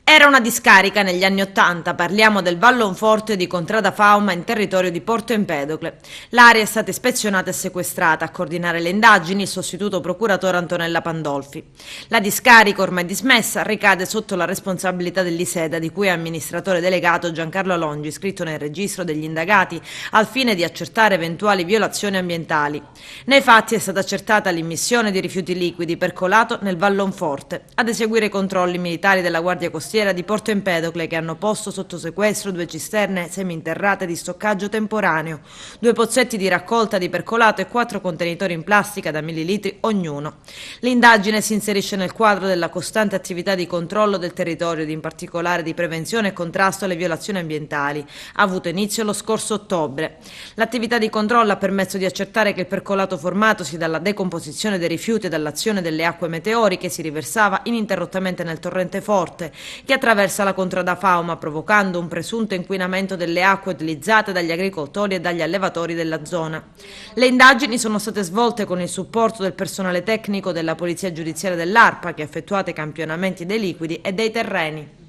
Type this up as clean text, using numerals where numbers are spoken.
Era una discarica negli anni '80, parliamo del Vallonforte di Contrada Fauma in territorio di Porto Empedocle. L'area è stata ispezionata e sequestrata. A coordinare le indagini il sostituto procuratore Antonella Pandolfi. La discarica, ormai dismessa, ricade sotto la responsabilità dell'Iseda, di cui è amministratore delegato Giancarlo Alongi, iscritto nel registro degli indagati al fine di accertare eventuali violazioni ambientali. Nei fatti è stata accertata l'immissione di rifiuti liquidi percolato nel Vallonforte. Ad eseguire i controlli militari della Guardia Costiera di Porto Empedocle, che hanno posto sotto sequestro 2 cisterne seminterrate di stoccaggio temporaneo, 2 pozzetti di raccolta di percolato e 4 contenitori in plastica da 1000 litri ognuno. L'indagine si inserisce nel quadro della costante attività di controllo del territorio ed in particolare di prevenzione e contrasto alle violazioni ambientali, avuto inizio lo scorso ottobre. L'attività di controllo ha permesso di accertare che il percolato formatosi dalla decomposizione dei rifiuti e dall'azione delle acque meteoriche si riversava ininterrottamente nel torrente Forte, che attraversa la Contrada Fauma, provocando un presunto inquinamento delle acque utilizzate dagli agricoltori e dagli allevatori della zona. Le indagini sono state svolte con il supporto del personale tecnico della Polizia Giudiziaria dell'ARPA, che ha effettuato i campionamenti dei liquidi e dei terreni.